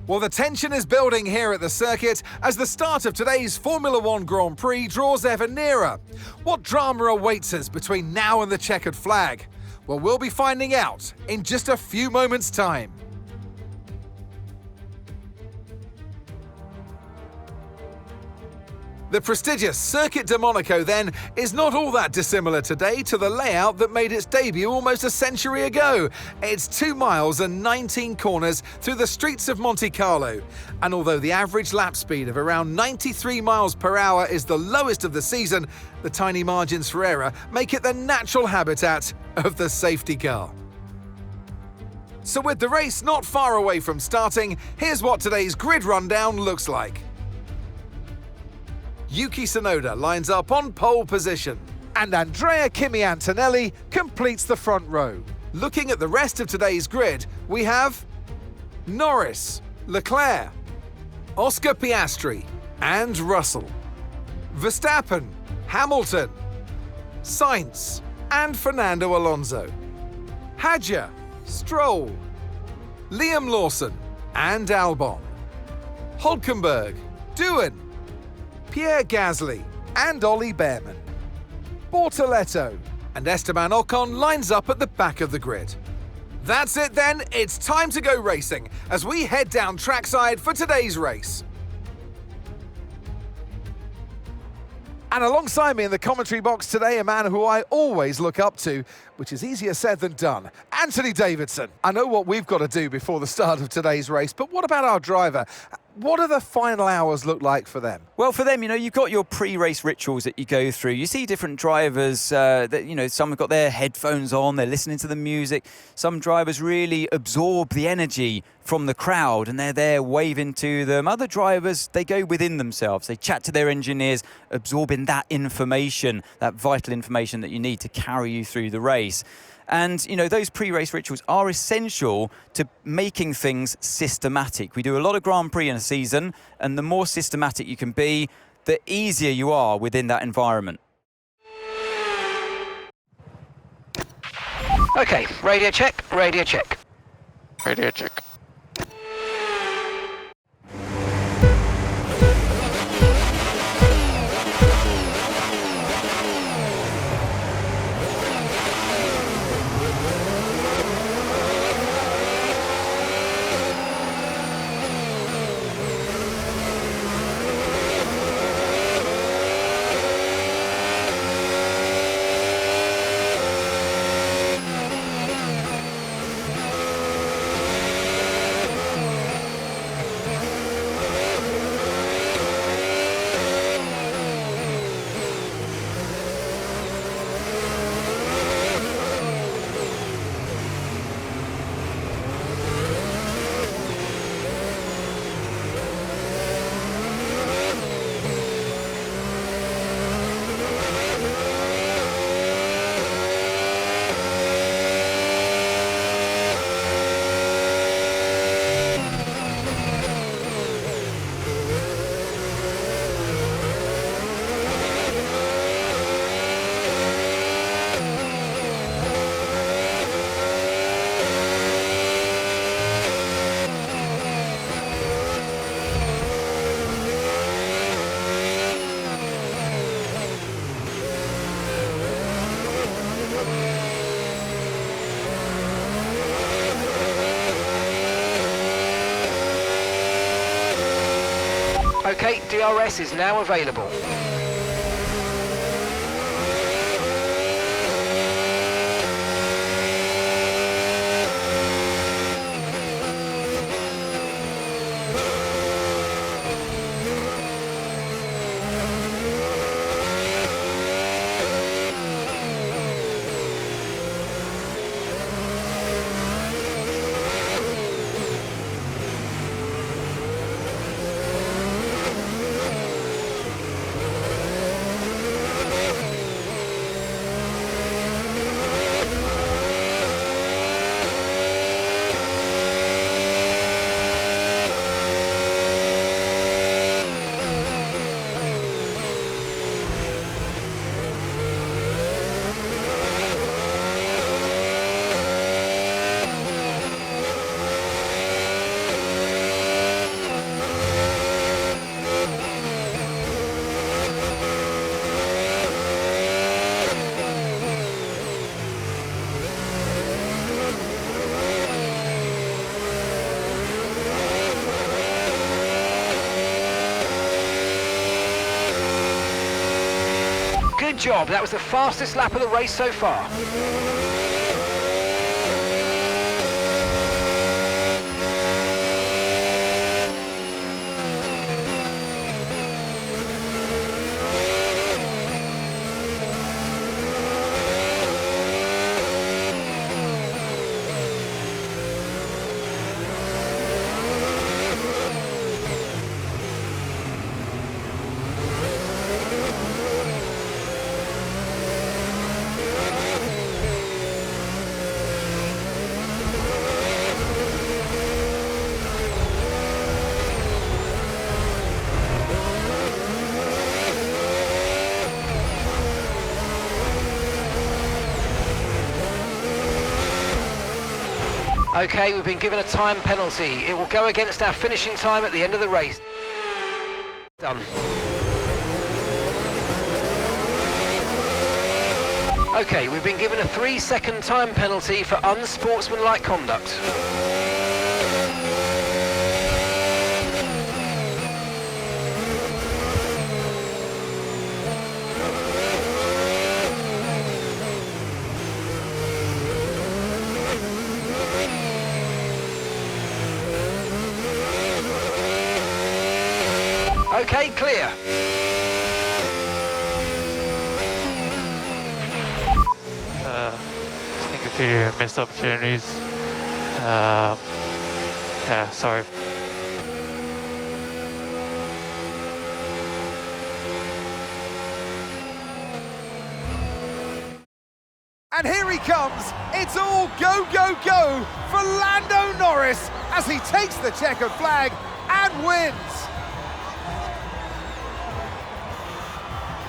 Well, the tension is building here at the circuit as the start of today's Formula One Grand Prix draws ever nearer. What drama awaits us between now and the checkered flag? Well, we'll be finding out in just a few moments' time. The prestigious Circuit de Monaco, then, is not all that dissimilar today to the layout that made its debut almost a century ago. It's 2 miles and 19 corners through the streets of Monte Carlo. And although the average lap speed of around 93 miles per hour is the lowest of the season, the tiny margins for error make it the natural habitat of the safety car. So with the race not far away from starting, here's what today's grid rundown looks like. Yuki Tsunoda lines up on pole position, and Andrea Kimi Antonelli completes the front row. Looking at the rest of today's grid, we have Norris, Leclerc, Oscar Piastri, and Russell, Verstappen, Hamilton, Sainz, and Fernando Alonso, Hadjar, Stroll, Liam Lawson, and Albon, Hülkenberg, Doohan, Pierre Gasly, and Ollie Bearman. Bortoletto and Esteban Ocon lines up at the back of the grid. That's it then, it's time to go racing as we head down trackside for today's race. And alongside me in the commentary box today, a man who I always look up to, which is easier said than done, Anthony Davidson. I know what we've got to do before the start of today's race, but what about our driver? What do the final hours look like for them? Well, for them, you've got your pre-race rituals that you go through. You see different drivers that, some have got their headphones on, they're listening to the music. Some drivers really absorb the energy from the crowd and they're there waving to them. Other drivers, they go within themselves. They chat to their engineers, absorbing that information, that vital information that you need to carry you through the race. And, those pre-race rituals are essential to making things systematic. We do a lot of Grand Prix in a season, and the more systematic you can be, the easier you are within that environment. Okay, radio check, radio check. Radio check. Okay, DRS is now available. Good job, that was the fastest lap of the race so far. Okay, we've been given a time penalty. It will go against our finishing time at the end of the race. Done. Okay, we've been given a 3-second time penalty for unsportsmanlike conduct. Okay, clear. I think a few missed opportunities. Yeah, sorry. And here he comes. It's all go, go, go for Lando Norris as he takes the checkered flag and wins.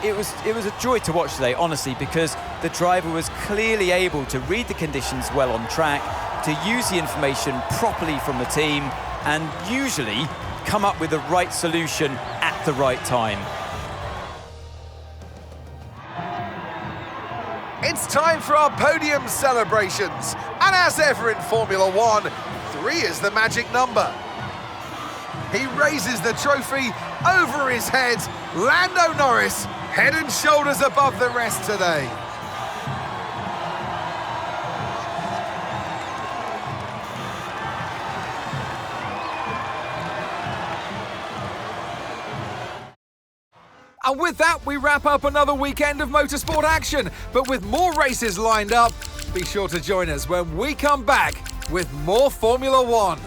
It was a joy to watch today, honestly, because the driver was clearly able to read the conditions well on track, to use the information properly from the team, and usually come up with the right solution at the right time. It's time for our podium celebrations. And as ever in Formula One, 3 is the magic number. He raises the trophy over his head. Lando Norris, head and shoulders above the rest today. And with that, we wrap up another weekend of motorsport action. But with more races lined up, be sure to join us when we come back with more Formula One.